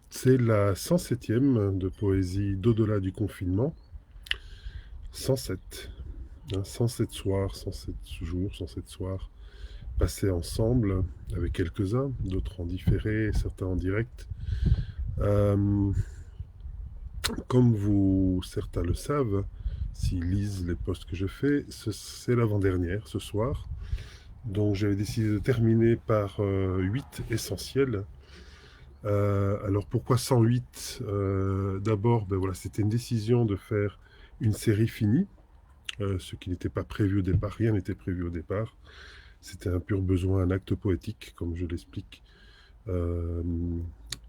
C'est la 107e de poésie d'au-delà du confinement. 107. 107 soirs, 107 jours, 107 soirs passés ensemble avec quelques-uns, d'autres en différé, certains en direct. Euh, Comme certains le savent, s'ils lisent les posts que je fais, c'est l'avant-dernière ce soir. Donc j'avais décidé de terminer par 8 essentiels. Alors pourquoi 108? D'abord, ben voilà, c'était une décision de faire une série finie, ce qui n'était pas prévu au départ, rien n'était prévu au départ. C'était un pur besoin, un acte poétique, comme je l'explique. Euh,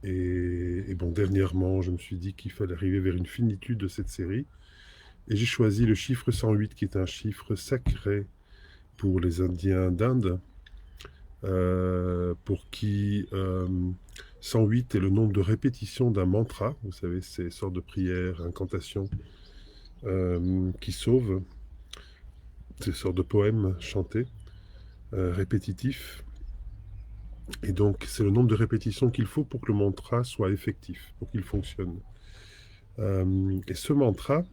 et bon, dernièrement, je me suis dit qu'il fallait arriver vers une finitude de cette série. Et j'ai choisi le chiffre 108, qui est un chiffre sacré pour les Indiens d'Inde, pour qui 108 est le nombre de répétitions d'un mantra. Vous savez, ces sortes de prières, incantations qui sauvent, ces sortes de poèmes chantés, répétitifs. Et donc, c'est le nombre de répétitions qu'il faut pour que le mantra soit effectif, pour qu'il fonctionne. Et ce mantra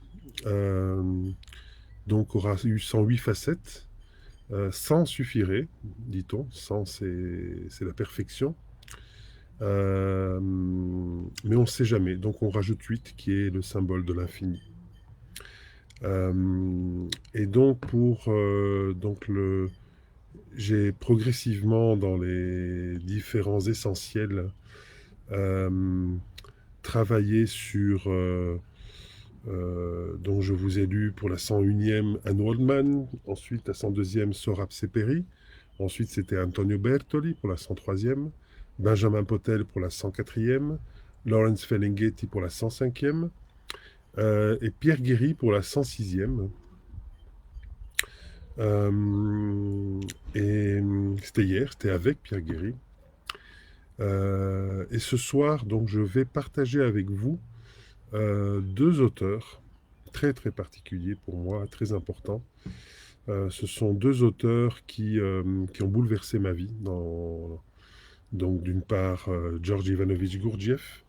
euh, donc aura eu 108 facettes. 100 suffirait, dit-on. 100, c'est la perfection. Mais on ne sait jamais. Donc on rajoute 8 qui est le symbole de l'infini. Et donc j'ai progressivement dans les différents essentiels euh, travaillé sur donc je vous ai lu pour la 101e Anne Oldman, ensuite la 102e Sorab Seperi, ensuite c'était Antonio Bertoli pour la 103e, Benjamin Potel pour la 104e, Lawrence Ferlinghetti pour la 105e, et Pierre Guéry pour la 106e. Et c'était hier, c'était avec Pierre Guéry. Et ce soir, donc, je vais partager avec vous deux auteurs très très particuliers pour moi, très importants. Ce sont deux auteurs qui ont bouleversé ma vie. Donc d'une part, Georges Ivanovitch Gurdjieff,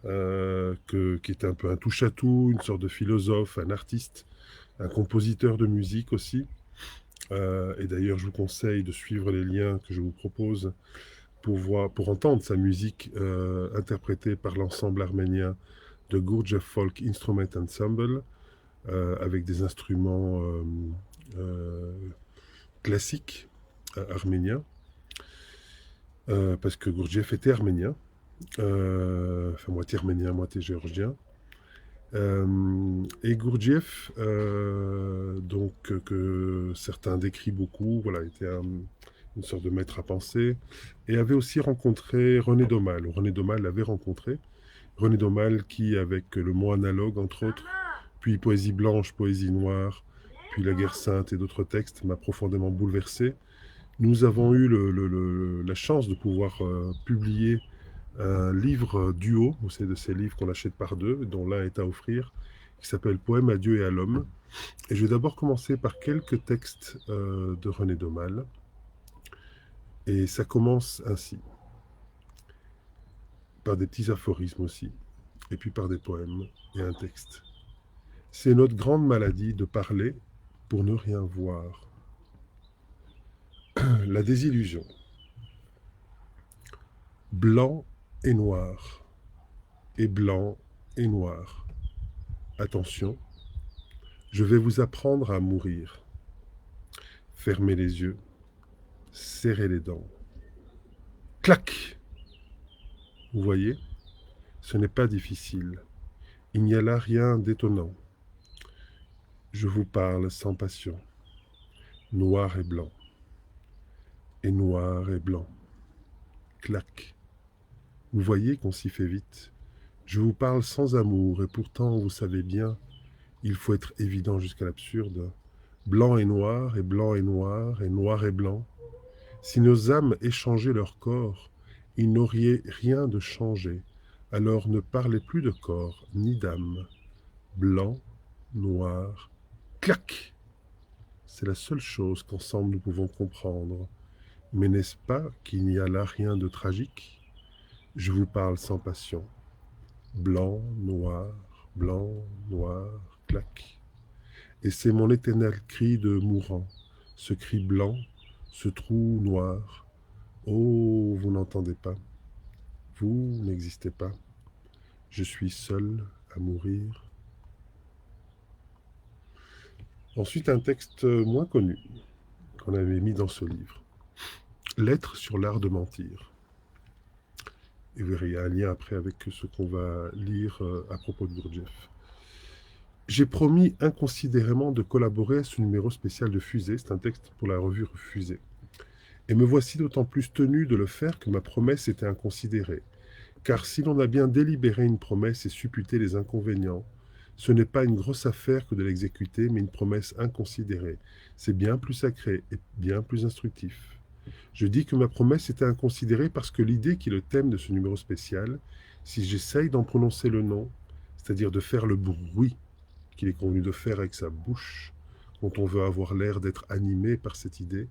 qui est un peu un touche-à-tout, une sorte de philosophe, un artiste, un compositeur de musique aussi. Et d'ailleurs, je vous conseille de suivre les liens que je vous propose pour entendre sa musique interprétée par l'ensemble arménien de Gurdjieff Folk Instrument Ensemble, avec des instruments euh, classiques arméniens, parce que Gurdjieff était arménien, enfin moitié arménien, moitié géorgien. Et Gurdjieff, donc que certains décrivent beaucoup, voilà, était une sorte de maître à penser, et avait aussi rencontré René Daumal. René Daumal l'avait rencontré. René Daumal qui, avec le mot analogue, entre autres, puis Poésie blanche, Poésie noire, puis La guerre sainte et d'autres textes, m'a profondément bouleversé. Nous avons eu la chance de pouvoir publier un livre duo, c'est de ces livres qu'on achète par deux, dont l'un est à offrir, qui s'appelle Poème à Dieu et à l'homme. Et je vais d'abord commencer par quelques textes de René Daumal. Et ça commence ainsi, par des petits aphorismes aussi, et puis par des poèmes et un texte. C'est notre grande maladie de parler pour ne rien voir. La désillusion. Blanc et noir, et blanc et noir. Attention, je vais vous apprendre à mourir. Fermez les yeux, serrez les dents. Clac. Vous voyez, ce n'est pas difficile. Il n'y a là rien d'étonnant. Je vous parle sans passion. Noir et blanc, et noir et blanc. Clac. Vous voyez qu'on s'y fait vite. Je vous parle sans amour, et pourtant, vous savez bien, il faut être évident jusqu'à l'absurde. Blanc et noir, et blanc et noir, et noir et blanc. Si nos âmes échangeaient leur corps, il n'aurait rien de changé. Alors ne parlez plus de corps, ni d'âme. Blanc, noir, clac. C'est la seule chose qu'ensemble nous pouvons comprendre. Mais n'est-ce pas qu'il n'y a là rien de tragique? Je vous parle sans passion. Blanc, noir, clac. Et c'est mon éternel cri de mourant, ce cri blanc, ce trou noir. Oh, vous n'entendez pas, vous n'existez pas. Je suis seul à mourir. Ensuite, un texte moins connu qu'on avait mis dans ce livre. Lettre sur l'art de mentir. Et vous verrez, il y a un lien après avec ce qu'on va lire à propos de Gurdjieff. J'ai promis inconsidérément de collaborer à ce numéro spécial de Fusée. C'est un texte pour la revue Fusée. Et me voici d'autant plus tenu de le faire que ma promesse était inconsidérée. Car si l'on a bien délibéré une promesse et supputé les inconvénients, ce n'est pas une grosse affaire que de l'exécuter, mais une promesse inconsidérée. C'est bien plus sacré et bien plus instructif. Je dis que ma promesse était inconsidérée parce que l'idée qui est le thème de ce numéro spécial, si j'essaye d'en prononcer le nom, c'est-à-dire de faire le bruit qu'il est convenu de faire avec sa bouche, quand on veut avoir l'air d'être animé par cette idée,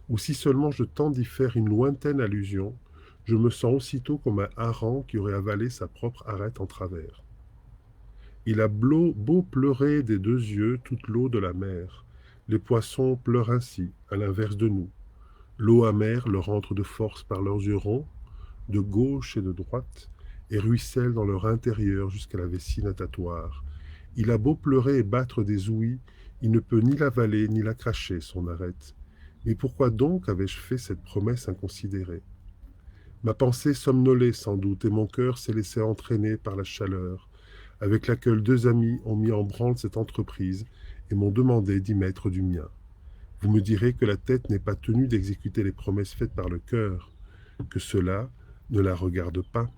ou si seulement je tente d'y faire une lointaine allusion, je me sens aussitôt comme un hareng qui aurait avalé sa propre arête en travers. Il a beau pleurer des deux yeux toute l'eau de la mer. Les poissons pleurent ainsi, à l'inverse de nous. L'eau amère leur entre de force par leurs yeux ronds, de gauche et de droite, et ruisselle dans leur intérieur jusqu'à la vessie natatoire. Il a beau pleurer et battre des ouïes, il ne peut ni l'avaler ni la cracher, son arête. Mais pourquoi donc avais-je fait cette promesse inconsidérée? Ma pensée somnolait sans doute, et mon cœur s'est laissé entraîner par la chaleur, avec laquelle deux amis ont mis en branle cette entreprise et m'ont demandé d'y mettre du mien. Vous me direz que la tête n'est pas tenue d'exécuter les promesses faites par le cœur, que cela ne la regarde pas,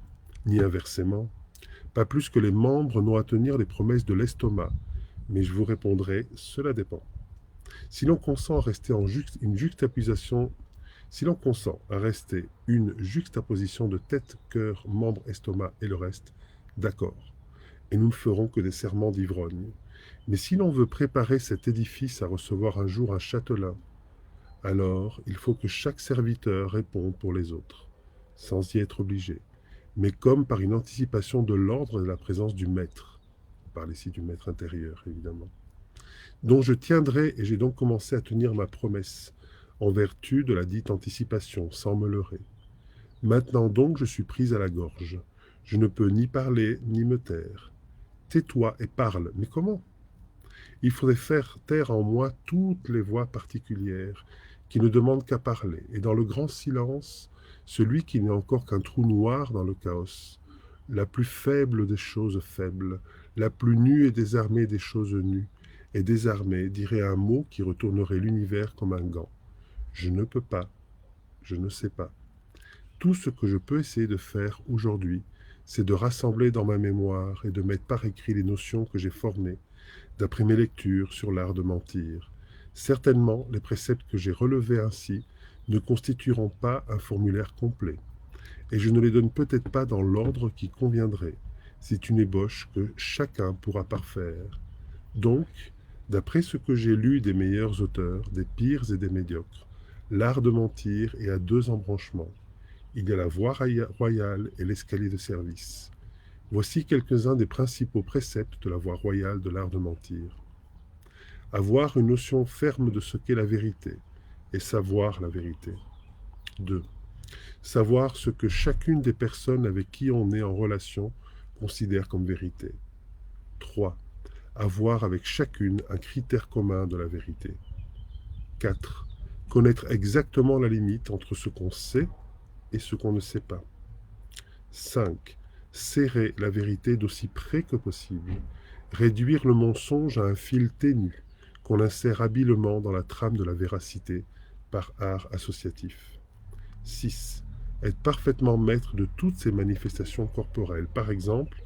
ni inversement, pas plus que les membres n'ont à tenir les promesses de l'estomac, mais je vous répondrai, cela dépend. Si l'on consent à rester une juxtaposition de tête, cœur, membre, estomac et le reste, d'accord. Et nous ne ferons que des serments d'ivrogne. Mais si l'on veut préparer cet édifice à recevoir un jour un châtelain, alors il faut que chaque serviteur réponde pour les autres, sans y être obligé, mais comme par une anticipation de l'ordre et de la présence du maître. On parle ici du maître intérieur, évidemment. Dont je tiendrai, et j'ai donc commencé à tenir ma promesse, en vertu de la dite anticipation, sans me leurrer. Maintenant donc je suis prise à la gorge. Je ne peux ni parler, ni me taire. Tais-toi et parle. Mais comment? Il faudrait faire taire en moi toutes les voix particulières qui ne demandent qu'à parler, et dans le grand silence, celui qui n'est encore qu'un trou noir dans le chaos, la plus faible des choses faibles, la plus nue et désarmée des choses nues, et désarmée dirait un mot qui retournerait l'univers comme un gant. Je ne peux pas, je ne sais pas. Tout ce que je peux essayer de faire aujourd'hui, c'est de rassembler dans ma mémoire et de mettre par écrit les notions que j'ai formées, d'après mes lectures sur l'art de mentir. Certainement, les préceptes que j'ai relevés ainsi ne constitueront pas un formulaire complet, et je ne les donne peut-être pas dans l'ordre qui conviendrait. C'est une ébauche que chacun pourra parfaire. Donc, d'après ce que j'ai lu des meilleurs auteurs, des pires et des médiocres, l'art de mentir est à deux embranchements. Il y a la voie royale et l'escalier de service. Voici quelques-uns des principaux préceptes de la voie royale de l'art de mentir. Avoir une notion ferme de ce qu'est la vérité et savoir la vérité. 2. Savoir ce que chacune des personnes avec qui on est en relation considère comme vérité. 3. Avoir avec chacune un critère commun de la vérité. 4. Connaître exactement la limite entre ce qu'on sait et ce qu'on ne sait pas. 5. Serrer la vérité d'aussi près que possible. Réduire le mensonge à un fil ténu qu'on insère habilement dans la trame de la véracité par art associatif. 6. Être parfaitement maître de toutes ces manifestations corporelles. Par exemple,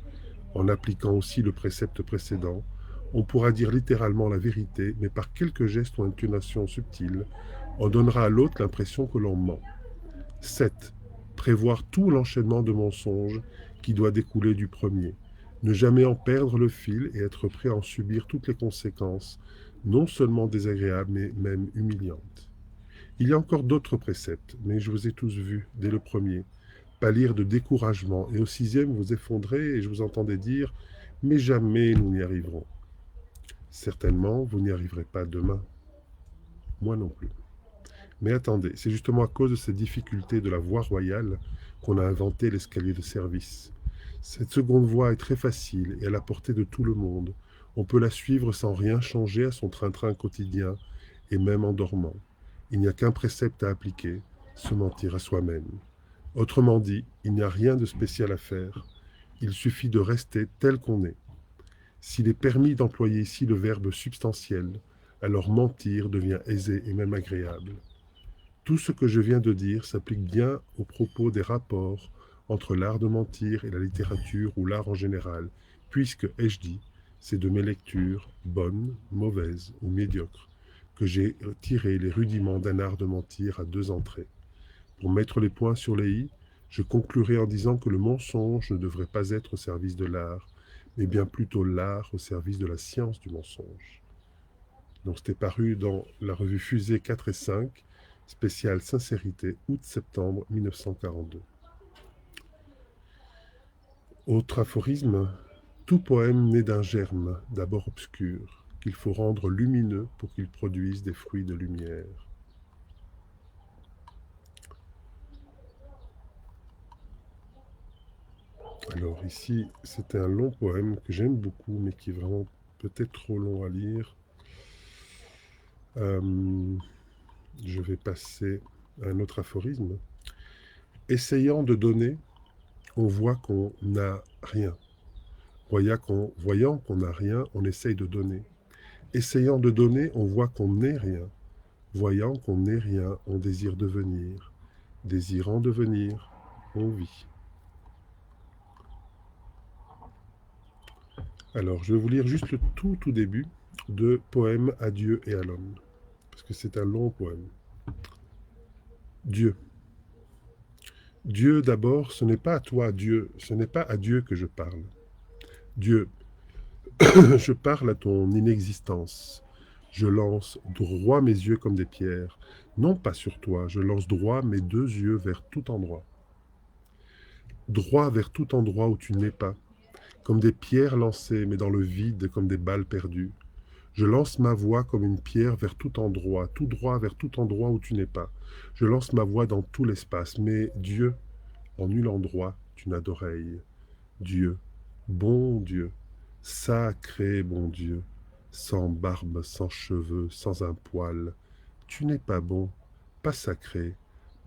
en appliquant aussi le précepte précédent, on pourra dire littéralement la vérité, mais par quelques gestes ou intonations subtiles, on donnera à l'autre l'impression que l'on ment. 7. Prévoir tout l'enchaînement de mensonges qui doit découler du premier. Ne jamais en perdre le fil et être prêt à en subir toutes les conséquences, non seulement désagréables, mais même humiliantes. Il y a encore d'autres préceptes, mais je vous ai tous vus dès le premier. pâlir de découragement, et au sixième, vous effondrez, et je vous entendais dire, mais jamais nous n'y arriverons. Certainement, vous n'y arriverez pas demain. Moi non plus. Mais attendez, c'est justement à cause de ces difficultés de la voie royale qu'on a inventé l'escalier de service. Cette seconde voie est très facile et à la portée de tout le monde. On peut la suivre sans rien changer à son train-train quotidien, et même en dormant. Il n'y a qu'un précepte à appliquer, se mentir à soi-même. Autrement dit, il n'y a rien de spécial à faire. Il suffit de rester tel qu'on est. S'il est permis d'employer ici le verbe substantiel, alors mentir devient aisé et même agréable. Tout ce que je viens de dire s'applique bien au propos des rapports entre l'art de mentir et la littérature ou l'art en général, puisque, ai-je dit, c'est de mes lectures, bonnes, mauvaises ou médiocres, que j'ai tiré les rudiments d'un art de mentir à deux entrées. Pour mettre les points sur les i, je conclurai en disant que le mensonge ne devrait pas être au service de l'art, mais bien plutôt l'art au service de la science du mensonge. Donc c'était paru dans la revue Fusée 4 et 5, spéciale Sincérité, août-septembre 1942. Autre aphorisme, tout poème naît d'un germe, d'abord obscur, qu'il faut rendre lumineux pour qu'il produise des fruits de lumière. Alors ici, c'était un long poème que j'aime beaucoup, mais qui est vraiment peut-être trop long à lire. Je vais passer à un autre aphorisme. Essayant de donner, on voit qu'on n'a rien. Voyant qu'on n'a rien, on essaye de donner. Essayant de donner, on voit qu'on n'est rien. Voyant qu'on n'est rien, on désire devenir. Désirant devenir, on vit. Alors, je vais vous lire juste le tout début de Poème à Dieu et à l'homme, parce que c'est un long poème. Dieu. Dieu d'abord, ce n'est pas à toi, Dieu, ce n'est pas à Dieu que je parle. Dieu, je parle à ton inexistence. Je lance droit mes yeux comme des pierres. Non pas sur toi, je lance droit mes deux yeux vers tout endroit. Droit vers tout endroit où tu n'es pas, comme des pierres lancées, mais dans le vide, comme des balles perdues. Je lance ma voix comme une pierre vers tout endroit, tout droit vers tout endroit où tu n'es pas. Je lance ma voix dans tout l'espace, mais Dieu, en nul endroit, tu n'as d'oreille. Dieu, bon Dieu, sacré bon Dieu, sans barbe, sans cheveux, sans un poil. Tu n'es pas bon, pas sacré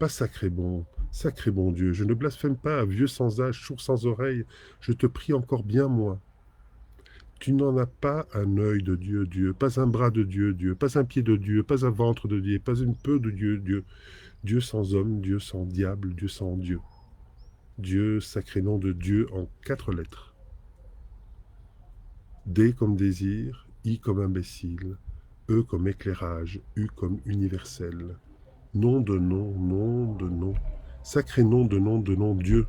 sacré bon Dieu. Je ne blasphème pas, vieux sans âge, sourd sans oreille, je te prie encore bien moi. Tu n'en as pas un œil de Dieu, Dieu, pas un bras de Dieu, Dieu, pas un pied de Dieu, pas un ventre de Dieu, pas une peu de Dieu, Dieu. Dieu sans homme, Dieu sans diable, Dieu sans Dieu. Dieu, sacré nom de Dieu en 4 lettres. D comme désir, I comme imbécile, E comme éclairage, U comme universel. Nom de nom, sacré nom de nom, Dieu.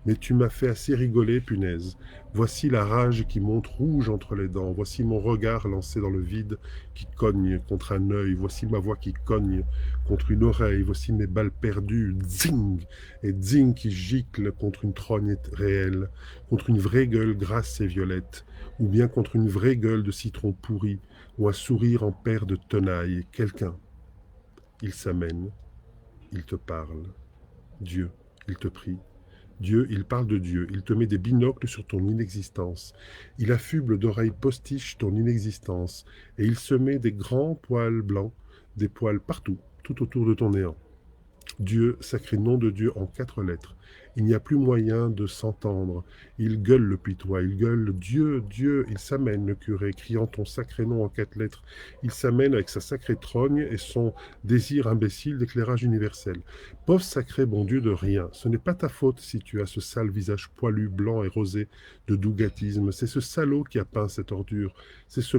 Mais tu m'as fait assez rigoler, punaise. Voici la rage qui monte rouge entre les dents. Voici mon regard lancé dans le vide qui cogne contre un œil. Voici ma voix qui cogne contre une oreille. Voici mes balles perdues, zing et zing qui giclent contre une trogne réelle, contre une vraie gueule grasse et violette, ou bien contre une vraie gueule de citron pourri, ou un sourire en paire de tenailles. Quelqu'un. Il s'amène. Il te parle. Dieu, il te prie. Dieu, il parle de Dieu, il te met des binocles sur ton inexistence, il affuble d'oreilles postiches ton inexistence, et il se met des grands poils blancs, des poils partout, tout autour de ton néant. Dieu, sacré nom de Dieu en 4 lettres. Il n'y a plus moyen de s'entendre. Il gueule le pitois, il gueule Dieu, Dieu. Il s'amène, le curé, criant ton sacré nom en 4 lettres. Il s'amène avec sa sacrée trogne et son désir imbécile d'éclairage universel. Pauvre sacré bon Dieu de rien, ce n'est pas ta faute si tu as ce sale visage poilu, blanc et rosé de dougatisme. C'est ce salaud qui a peint cette ordure. C'est ce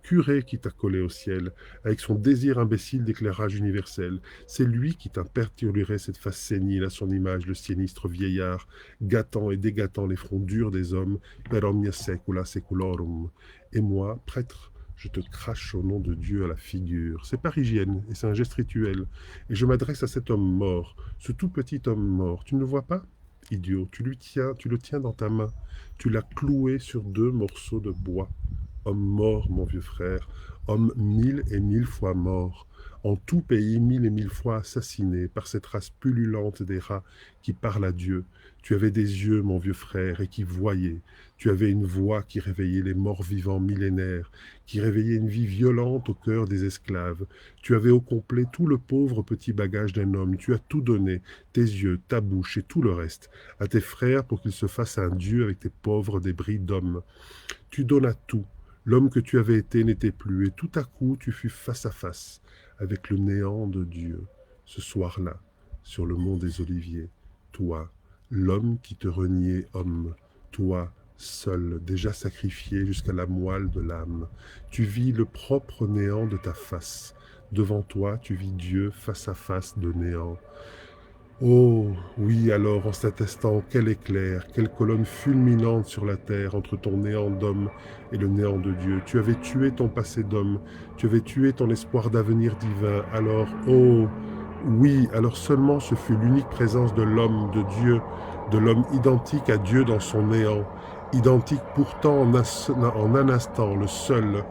curé qui t'a collé au ciel, avec son désir imbécile d'éclairage universel. C'est lui qui t'imperturerait cette face sénile à son image, le sinistre vieillard, gâtant et dégâtant les fronts durs des hommes, per omnia secula seculorum. Et moi, prêtre, je te crache au nom de Dieu à la figure. C'est par hygiène, et c'est un geste rituel. Et je m'adresse à cet homme mort, ce tout petit homme mort. Tu ne le vois pas ? idiot. Tu le tiens dans ta main. Tu l'as cloué sur 2 morceaux de bois. Homme mort, mon vieux frère, homme 1000 et 1000 fois mort, en tout pays 1000 et 1000 fois assassiné par cette race pullulante des rats qui parle à Dieu. Tu avais des yeux, mon vieux frère, et qui voyaient. Tu avais une voix qui réveillait les morts vivants millénaires, qui réveillait une vie violente au cœur des esclaves. Tu avais au complet tout le pauvre petit bagage d'un homme. Tu as tout donné, tes yeux, ta bouche et tout le reste, à tes frères pour qu'ils se fassent un Dieu avec tes pauvres débris d'hommes. Tu donnas tout. L'homme que tu avais été n'était plus, et tout à coup tu fus face à face avec le néant de Dieu, ce soir-là, sur le mont des Oliviers. Toi, l'homme qui te reniait homme, toi, seul, déjà sacrifié jusqu'à la moelle de l'âme, tu vis le propre néant de ta face. Devant toi, tu vis Dieu face à face de néant. Oh, oui, alors, en cet instant, quel éclair, quelle colonne fulminante sur la terre entre ton néant d'homme et le néant de Dieu. Tu avais tué ton passé d'homme, tu avais tué ton espoir d'avenir divin. Alors, oh, oui, alors seulement ce fut l'unique présence de l'homme, de Dieu, de l'homme identique à Dieu dans son néant, identique pourtant en un instant, le seul,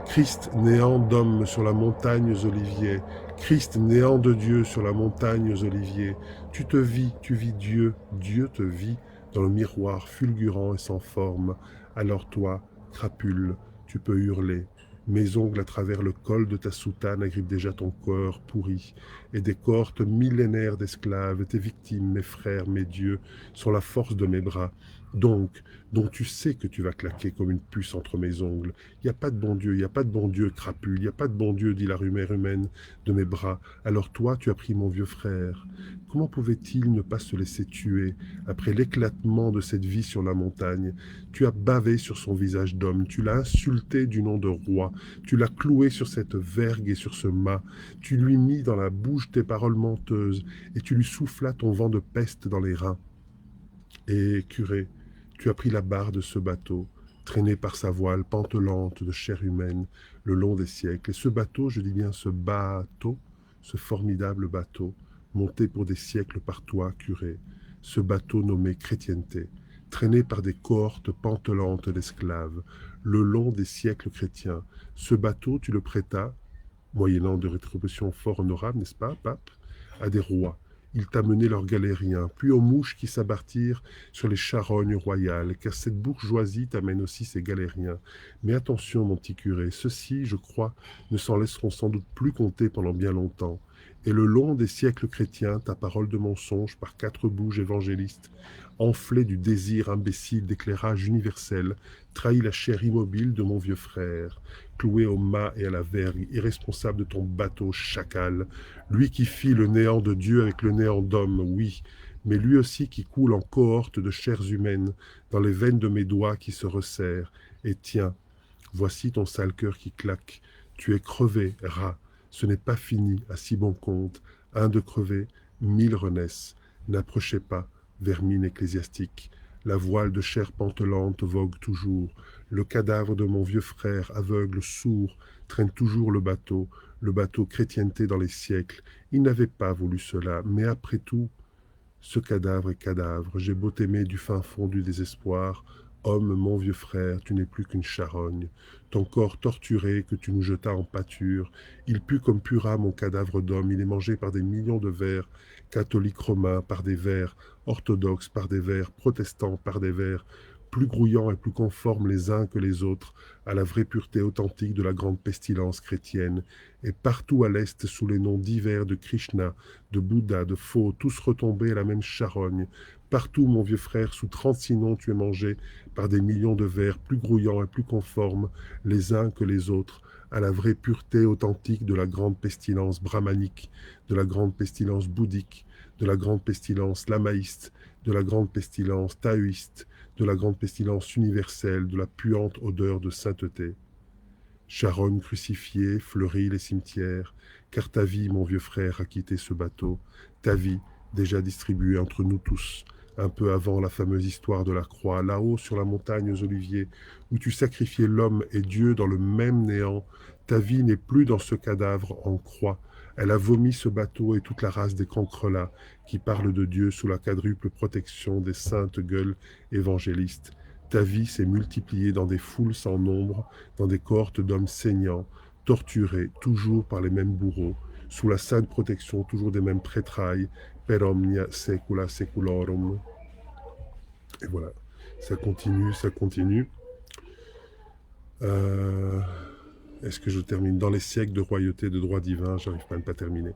Christ néant d'homme sur la montagne aux oliviers, Christ néant de Dieu sur la montagne aux oliviers. Tu te vis, tu vis Dieu, Dieu te vit dans le miroir fulgurant et sans forme. Alors toi, crapule, tu peux hurler. Mes ongles à travers le col de ta soutane agrippent déjà ton corps pourri, et des cohortes millénaires d'esclaves, tes victimes, mes frères, mes dieux, sont la force de mes bras. Donc tu sais que tu vas claquer comme une puce entre mes ongles. Il n'y a pas de bon Dieu, il n'y a pas de bon Dieu, crapule, il n'y a pas de bon Dieu, dit la rumeur humaine de mes bras. Alors toi, tu as pris mon vieux frère. Comment pouvait-il ne pas se laisser tuer après l'éclatement de cette vie sur la montagne? Tu as bavé sur son visage d'homme, tu l'as insulté du nom de roi, tu l'as cloué sur cette vergue et sur ce mât, tu lui mis dans la bouche tes paroles menteuses, et tu lui soufflas ton vent de peste dans les reins. Et, curé, tu as pris la barre de ce bateau, traîné par sa voile pantelante de chair humaine le long des siècles. Et ce bateau, je dis bien ce bateau, ce formidable bateau, monté pour des siècles par toi, curé, ce bateau nommé chrétienté, traîné par des cohortes pantelantes d'esclaves, le long des siècles chrétiens. Ce bateau, tu le prêtas, moyennant de rétributions fort honorables, n'est-ce pas, pape, à des rois. Il t'a mené leurs galériens, puis aux mouches qui s'abattirent sur les charognes royales, car cette bourgeoisie t'amène aussi ses galériens. Mais attention, mon petit curé, ceux-ci, je crois, ne s'en laisseront sans doute plus compter pendant bien longtemps. Et le long des siècles chrétiens, ta parole de mensonge par 4 bouges évangélistes, enflée du désir imbécile d'éclairage universel, trahit la chair immobile de mon vieux frère, cloué au mât et à la vergue, irresponsable de ton bateau chacal, lui qui fit le néant de Dieu avec le néant d'homme, oui, mais lui aussi qui coule en cohorte de chairs humaines dans les veines de mes doigts qui se resserrent. Et tiens, voici ton sale cœur qui claque. Tu es crevé, rat. Ce n'est pas fini, à si bon compte. Un de crevé, 1000 renaissent. N'approchez pas, vermine ecclésiastique. La voile de chair pantelante vogue toujours. Le cadavre de mon vieux frère, aveugle, sourd, traîne toujours le bateau chrétienté dans les siècles. Il n'avait pas voulu cela, mais après tout, ce cadavre est cadavre. J'ai beau t'aimer du fin fond du désespoir. Homme, mon vieux frère, tu n'es plus qu'une charogne. Ton corps torturé que tu nous jetas en pâture, il pue comme pura mon cadavre d'homme. Il est mangé par des millions de vers catholiques romains, par des vers orthodoxes, par des vers protestants, par des vers plus grouillants et plus conformes les uns que les autres à la vraie pureté authentique de la grande pestilence chrétienne. Et partout à l'Est, sous les noms divers de Krishna, de Bouddha, de faux, tous retombés à la même charogne. Partout, mon vieux frère, sous 36 noms, tu es mangé par des millions de vers plus grouillants et plus conformes les uns que les autres à la vraie pureté authentique de la grande pestilence brahmanique, de la grande pestilence bouddhique, de la grande pestilence lamaïste, de la grande pestilence taoïste, de la grande pestilence universelle, de la puante odeur de sainteté. Charonne crucifiée fleurit les cimetières, car ta vie, mon vieux frère, a quitté ce bateau, ta vie, déjà distribuée entre nous tous, un peu avant la fameuse histoire de la croix, là-haut sur la montagne aux oliviers, où tu sacrifiais l'homme et Dieu dans le même néant. Ta vie n'est plus dans ce cadavre en croix, Elle a vomi ce bateau et toute la race des cancrelats qui parlent de Dieu sous la quadruple protection des saintes gueules évangélistes. Ta vie s'est multipliée dans des foules sans nombre, dans des cohortes d'hommes saignants, torturés toujours par les mêmes bourreaux, sous la sainte protection toujours des mêmes prêtrailles, per omnia secula seculorum. Et voilà, ça continue, ça continue. Est-ce que je termine? Dans les siècles de royauté de droit divin, j'arrive pas à ne pas terminer.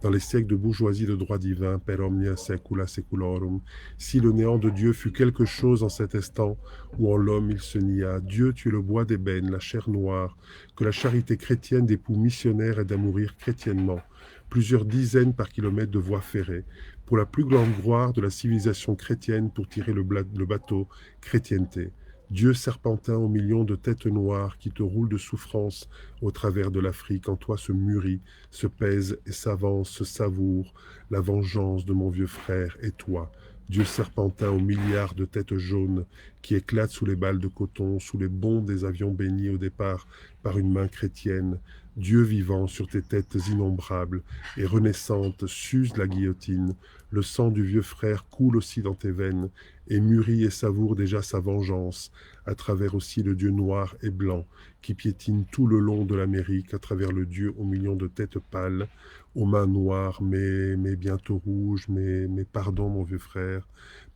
Dans les siècles de bourgeoisie de droit divin, per omnia secula seculorum, si le néant de Dieu fut quelque chose en cet instant où en l'homme il se nia, Dieu, tu es le bois d'ébène, la chair noire, que la charité chrétienne d'époux missionnaires aide à mourir chrétiennement, plusieurs dizaines par kilomètre de voies ferrées, pour la plus grande gloire de la civilisation chrétienne pour tirer le bateau chrétienté. Dieu serpentin aux millions de têtes noires qui te roulent de souffrance au travers de l'Afrique, en toi se mûrit, se pèse et s'avance, se savoure la vengeance de mon vieux frère et toi. Dieu serpentin aux milliards de têtes jaunes qui éclatent sous les balles de coton, sous les bombes des avions bénis au départ par une main chrétienne. Dieu vivant sur tes têtes innombrables et renaissantes, s'use la guillotine. Le sang du vieux frère coule aussi dans tes veines et mûrit et savoure déjà sa vengeance, à travers aussi le Dieu noir et blanc, qui piétine tout le long de l'Amérique, à travers le Dieu aux millions de têtes pâles, aux mains noires, mais bientôt rouges, mais pardon mon vieux frère,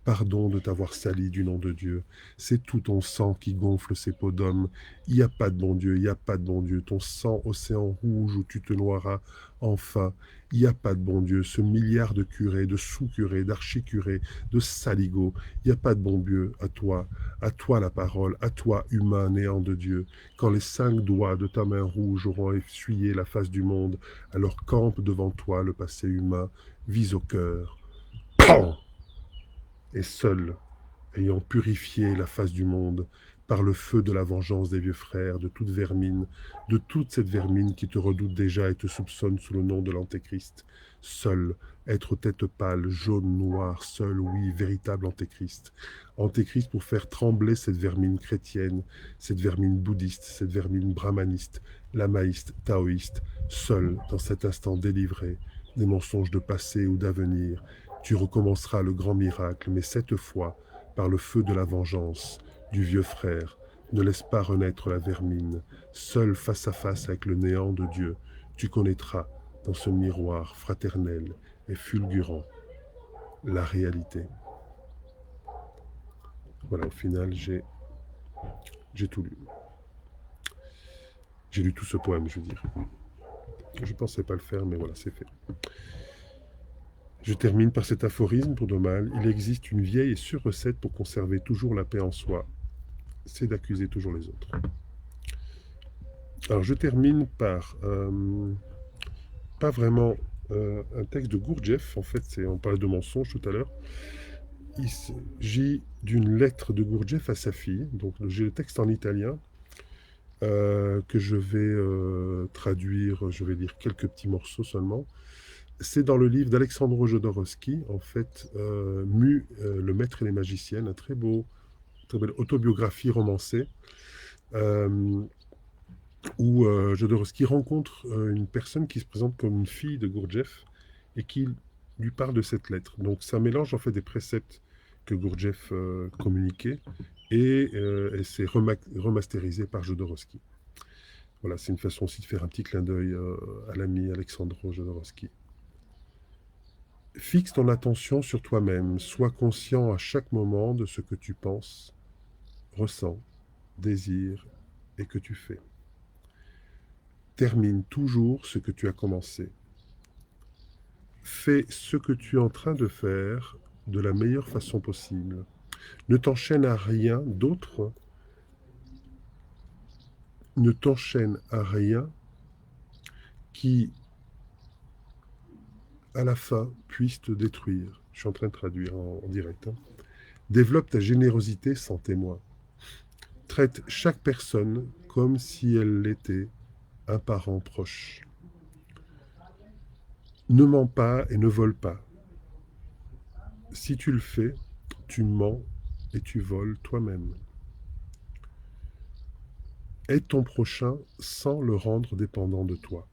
pardon de t'avoir sali du nom de Dieu. C'est tout ton sang qui gonfle ces peaux d'homme. Il n'y a pas de bon Dieu, il n'y a pas de bon Dieu. Ton sang, océan rouge où tu te noieras enfin. Il n'y a pas de bon Dieu. Ce milliard de curés, de sous-curés, d'archicurés, de saligots. Il n'y a pas de bon Dieu à toi la parole, à toi humain néant de Dieu. Quand les 5 doigts de ta main rouge auront essuyé la face du monde, alors campe devant toi le passé humain, vise au cœur. PAM! Et seul, ayant purifié la face du monde par le feu de la vengeance des vieux frères, de toute vermine, de toute cette vermine qui te redoute déjà et te soupçonne sous le nom de l'Antéchrist, seul, être tête pâle, jaune, noire, seul, oui, véritable Antéchrist. Antéchrist pour faire trembler cette vermine chrétienne, cette vermine bouddhiste, cette vermine brahmaniste, lamaïste, taoïste, seul, dans cet instant délivré des mensonges de passé ou d'avenir, tu recommenceras le grand miracle, mais cette fois, par le feu de la vengeance, du vieux frère, ne laisse pas renaître la vermine. Seul face à face avec le néant de Dieu, tu connaîtras, dans ce miroir fraternel et fulgurant, la réalité. Voilà, au final, j'ai tout lu. J'ai lu tout ce poème, je veux dire. Je ne pensais pas le faire, mais voilà, c'est fait. Je termine par cet aphorisme pour de mal. Il existe une vieille et sûre recette pour conserver toujours la paix en soi. C'est d'accuser toujours les autres. Alors je termine par pas vraiment un texte de Gurdjieff. En fait, on parlait de mensonge tout à l'heure. Il s'agit d'une lettre de Gurdjieff à sa fille. Donc j'ai le texte en italien que je vais traduire. Je vais lire quelques petits morceaux seulement. C'est dans le livre d'Alexandre Jodorowsky, en fait, Mu, le maître et les magiciennes, un très belle autobiographie romancée, où Jodorowsky rencontre une personne qui se présente comme une fille de Gurdjieff et qui lui parle de cette lettre. Donc ça mélange en fait des préceptes que Gurdjieff communiquait et c'est remasterisé par Jodorowsky. Voilà, c'est une façon aussi de faire un petit clin d'œil à l'ami Alexandre Jodorowsky. Fixe ton attention sur toi-même, sois conscient à chaque moment de ce que tu penses, ressens, désires et que tu fais. Termine toujours ce que tu as commencé. Fais ce que tu es en train de faire de la meilleure façon possible. Ne t'enchaîne à rien d'autre. Ne t'enchaîne à rien qui, à la fin, puisse te détruire. Je suis en train de traduire en direct. Développe ta générosité sans témoin. Traite chaque personne comme si elle l'était un parent proche. Ne mens pas et ne vole pas. Si tu le fais, tu mens et tu voles toi-même. Aide ton prochain sans le rendre dépendant de toi.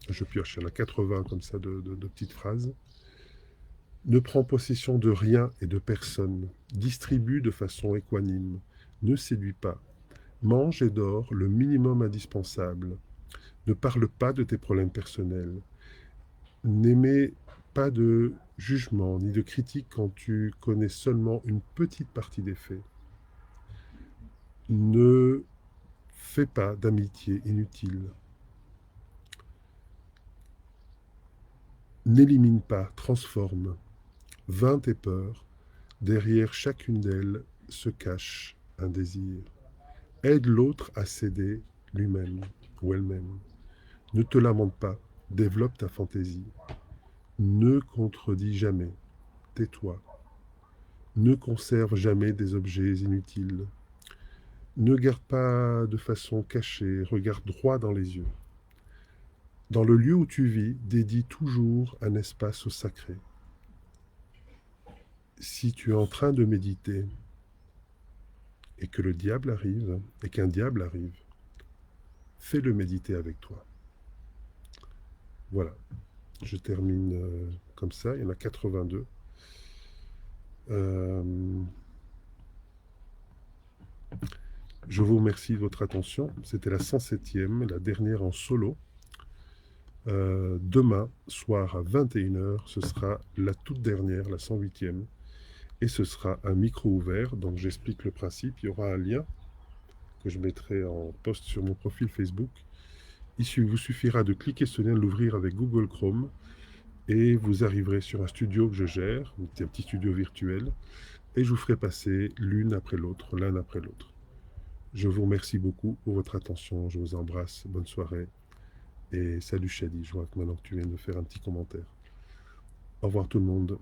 Je pioche, il y en a 80 comme ça de petites phrases. Ne prends possession de rien et de personne. Distribue de façon équanime. Ne séduis pas. Mange et dors le minimum indispensable. Ne parle pas de tes problèmes personnels. N'émets pas de jugement ni de critique quand tu connais seulement une petite partie des faits. Ne fais pas d'amitié inutile. N'élimine pas, transforme. Vainc tes peurs. Derrière chacune d'elles se cache un désir. Aide l'autre à céder lui-même ou elle-même. Ne te lamente pas. Développe ta fantaisie. Ne contredis jamais. Tais-toi. Ne conserve jamais des objets inutiles. Ne garde pas de façon cachée. Regarde droit dans les yeux. Dans le lieu où tu vis, dédie toujours un espace au sacré. Si tu es en train de méditer et que le diable arrive, et qu'un diable arrive, fais-le méditer avec toi. Voilà, je termine comme ça, il y en a 82. Je vous remercie de votre attention. C'était la 107e, la dernière en solo. Demain soir à 21h, ce sera la toute dernière, la 108e. Et ce sera un micro ouvert, donc j'explique le principe. Il y aura un lien que je mettrai en post sur mon profil Facebook. Il vous suffira de cliquer sur ce lien, de l'ouvrir avec Google Chrome, et vous arriverez sur un studio que je gère, un petit studio virtuel, et je vous ferai passer l'une après l'autre, l'un après l'autre. Je vous remercie beaucoup pour votre attention, je vous embrasse, bonne soirée, et salut Shadi, je vois que maintenant que tu viens de faire un petit commentaire. Au revoir tout le monde.